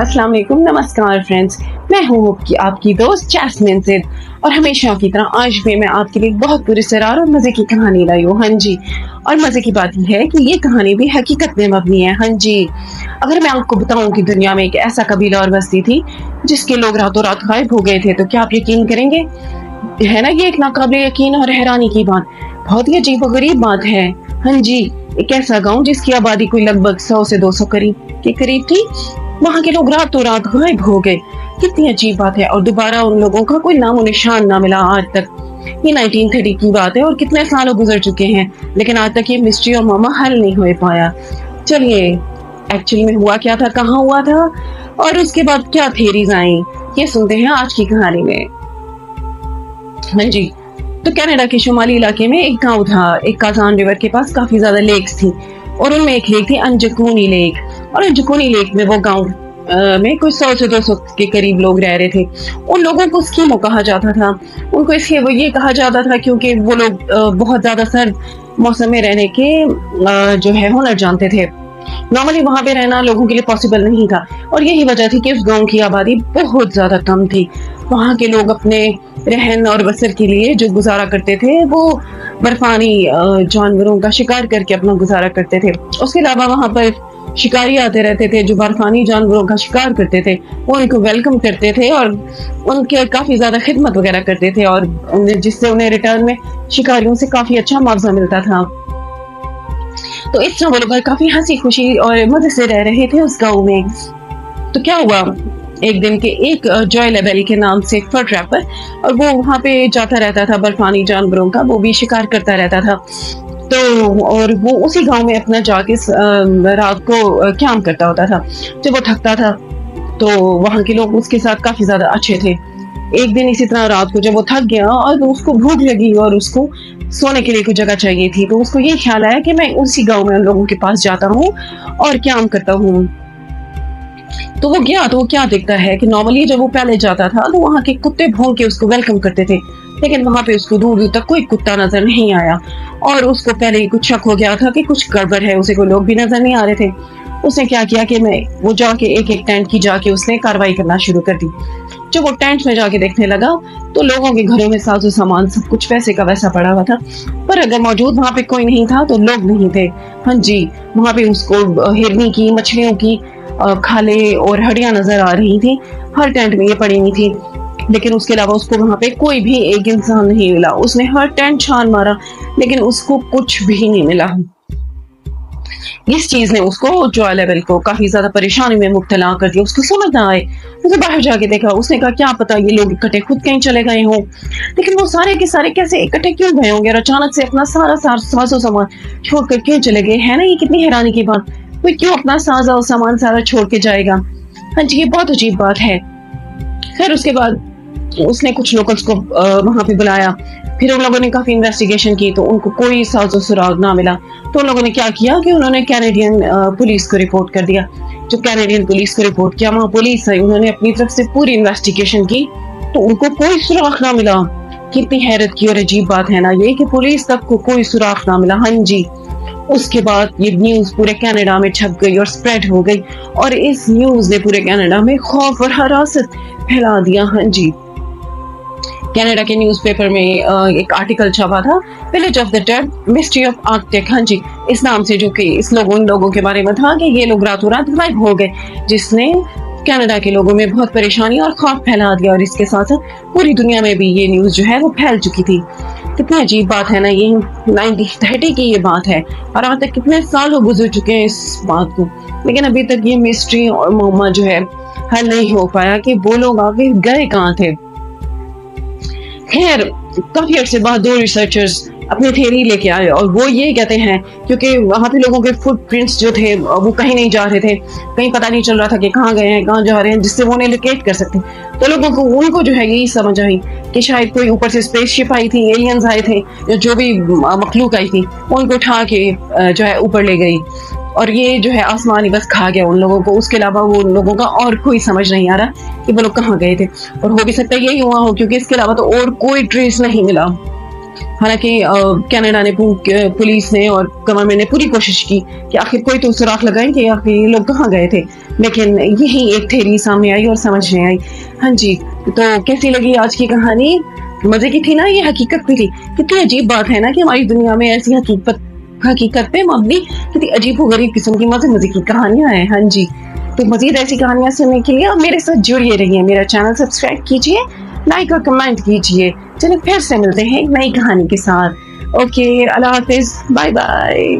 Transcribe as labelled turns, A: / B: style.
A: अस्सलाम वालेकुम, नमस्कार फ्रेंड्स। मैं हूँ आपकी दोस्त जैस्मिन सिद्ध और हमेशा की तरह आज भी मैं आपके लिए बहुत पुरस्कार और मजे की कहानी लाई हूँ। हाँ जी, और मजे की बात यह है कि ये कहानी भी हकीकत में मबनी है। हाँ जी, अगर मैं आपको बताऊं कि दुनिया में एक ऐसा कबीला और बस्ती थी जिसके लोग रातों रात गायब हो गए थे, तो क्या आप यकीन करेंगे? है ना, ये एक नाकाबिले यकीन और हैरानी की बात, बहुत ही अजीब और गरीब बात है। हाँ जी, एक ऐसा गांव जिसकी आबादी कोई लगभग 100 से 200 के करीब थी, वहाँ के लोग रातों रात गायब हो गए। कितनी अजीब बात है, और दोबारा उन लोगों का कोई नामो निशान ना मिला आज तक। ये 1930 की बात है और कितने सालों गुजर चुके हैं, लेकिन आज तक ये मिस्ट्री और मामा हल नहीं हो पाया। चलिए, एक्चुअली में हुआ क्या था, कहाँ हुआ था और उसके बाद क्या थेरीज आई, ये सुनते हैं आज की कहानी में। हाँ जी, तो कनाडा के शुमाली इलाके में एक गांव था। एक काजान रिवर के पास काफी ज्यादा लेक्स थी और उनमें एक लेक थी अंजुकुनी लेक। और अंजुकुनी लेक में वो गांव में कुछ 100 से 200 के करीब लोग रह रहे थे। उन लोगों को स्कीमो कहा जाता था। उनको इसलिए वो ये कहा जाता था क्योंकि वो लोग बहुत ज्यादा सर्द मौसम में रहने के जो है हुनर जानते थे। नॉर्मली वहां पे रहना लोगों के लिए पॉसिबल नहीं था, और यही वजह थी कि उस गांव की आबादी बहुत ज्यादा कम थी। वहां के लोग अपने रहन और बसर के लिए जो गुजारा करते थे वो बर्फानी जानवरों का शिकार करके अपना गुजारा करते थे। उसके अलावा वहां पर शिकारी आते रहते थे जो बर्फानी जानवरों का शिकार करते थे। वो उनको वेलकम करते थे और उनके काफी ज्यादा खिदमत वगैरह करते थे, और जिससे उन्हें रिटर्न में शिकारियों से काफी अच्छा मुआवजा मिलता था। तो इस तरह वो लोग काफी हंसी खुशी और मजे से रह रहे थे उस गांव में। तो क्या हुआ, एक दिन के एक जॉय लेबेल के नाम से एक फर ट्रैपर, और वो वहां पे जाता रहता था बर्फानी जानवरों का, वो भी शिकार करता रहता था। तो और वो उसी गांव में अपना जाके रात को कैंप करता होता था। जब वो थकता था तो वहां के लोग उसके साथ काफी ज्यादा अच्छे थे। एक दिन इसी तरह रात को जब वो थक गया और उसको भूख लगी और उसको सोने के लिए कोई जगह चाहिए थी, तो उसको ये ख्याल आया कि मैं उसी गांव में उन लोगों के पास जाता हूँ और कैंप करता हूँ। तो वो गया, तो वो क्या देखता है कि नॉर्मली जब वो पहले जाता था तो वहाँ के कुत्ते भौंक के उसको वेलकम करते थे, लेकिन वहां पे उसको दूर दूर तक कोई कुत्ता नजर नहीं आया। और उसको पहले ही कुछ शक हो गया था कि कुछ गड़बड़ है, उसे कोई लोग भी नजर नहीं आ रहे थे। उसने क्या किया कि वो जाके एक एक टेंट की जाके उसने कार्रवाई करना शुरू कर दी। जब वो टेंट में जाके देखने लगा तो लोगों के घरों में साजो सामान सब कुछ वैसे का वैसा पड़ा हुआ था, पर अगर मौजूद वहां पे कोई नहीं था तो लोग नहीं थे। हाँ जी, वहां पे उसको हिरनी की, मछलियों की खाले और हड्डियां नजर आ रही थी। हर टेंट में ये पड़ी हुई थी, लेकिन उसके अलावा उसको वहां पे कोई भी एक इंसान नहीं मिला। उसने हर टेंट छान मारा, लेकिन उसको कुछ भी नहीं मिला। इस चीज ने उसको जॉय लेवल को काफी ज्यादा परेशानी में मुब्तला कर दिया। उसको समझ ना आए, उसे बाहर जाके देखा। उसने कहा क्या पता ये लोग इकट्ठे खुद कहीं चले गए हों, लेकिन वो सारे के सारे कैसे इकट्ठे क्यों गए होंगे और अचानक से अपना सारा साजो सामान छोड़कर क्यों चले गए? है ना, ये कितनी हैरानी की बात। कोई क्यों अपना साजा और सामान सारा छोड़ के जाएगा? हाँ जी, ये बहुत अजीब बात है। फिर उसके बाद उसने कुछ लोकल्स को वहां पे बुलाया। फिर उन लोगों ने काफी इन्वेस्टिगेशन की तो उनको कोई साजो सुराग ना मिला। तो उन लोगों ने क्या किया कि उन्होंने कैनेडियन पुलिस को रिपोर्ट कर दिया। जब कैनेडियन पुलिस को रिपोर्ट किया, वहां पुलिस आई, उन्होंने अपनी तरफ से पूरी इन्वेस्टिगेशन की तो उनको कोई सुराग ना मिला। कितनी हैरत की और अजीब बात है ना ये, कि पुलिस तक को कोई सुराग ना मिला। हाँ जी, उसके बाद ये न्यूज पूरे कनाडा में छप गई और स्प्रेड हो गई, और इस न्यूज ने पूरे कनाडा में खौफ और हरासत फैला दिया। हाँ जी, कनाडा के न्यूज़पेपर में एक आर्टिकल छपा था, village of the dead mystery of Arctic. हाँ जी, इस नाम से, जो कि उन लोगों के बारे में था कि ये लोग रातों रात गायब हो गए, जिसने कनाडा के लोगों में बहुत परेशानी और खौफ फैला दिया। और इसके साथ साथ पूरी दुनिया में भी ये न्यूज जो है वो फैल चुकी थी। कितनी अजीब बात है ना, ये 1930 की ये बात है और आज तक कितने सालों गुजर चुके हैं इस बात को, लेकिन अभी तक ये मिस्ट्री और मुअम्मा जो है हल नहीं हो पाया कि वो लोग आगे गए कहाँ थे। खैर, काफी अर्से बाद दो रिसर्चर्स अपनी थ्योरी लेके आए, और वो ये कहते हैं क्योंकि वहां पे लोगों के फुटप्रिंट्स जो थे वो कहीं नहीं जा रहे थे, कहीं पता नहीं चल रहा था कि कहाँ गए हैं, कहाँ जा रहे हैं, जिससे वो उन्हें लोकेट कर सकते। तो लोगों को उनको जो है यही समझ आई कि शायद कोई ऊपर से स्पेसशिप आई थी, एलियंस आए थे, या जो भी मखलूक आई थी वो उनको उठा के जो है ऊपर ले गई, और ये जो है आसमान ही बस खा गया उन लोगों को। उसके अलावा वो उन लोगों का और कोई समझ नहीं आ रहा कि वो लोग कहाँ गए थे, और हो भी सकता है यही हुआ हो क्योंकि इसके अलावा तो और कोई ट्रेस नहीं मिला। हालांकि कनाडा ने पुलिस ने और गवर्नमेंट ने पूरी कोशिश की कि आखिर कोई तो सुराग लगाए कि आखिर ये लोग कहाँ गए थे, लेकिन यही एक थ्योरी सामने आई और समझ नहीं आई। हाँ जी, तो कैसी लगी आज की कहानी? मजे की थी ना? ये हकीकत भी थी। कितनी अजीब बात है ना कि हमारी दुनिया में ऐसी हकीकत पे मबनी कितनी अजीब व गरीब किस्म की मजे मजे की कहानियां हैं। हाँ जी, तो मजीद ऐसी कहानियां सुनने के लिए आप मेरे साथ जुड़िए रहिए। मेरा चैनल सब्सक्राइब कीजिए, लाइक और कमेंट कीजिए। चलिए फिर से मिलते हैं एक नई कहानी के साथ। ओके, अल्लाह हाफिज, बाय बाय।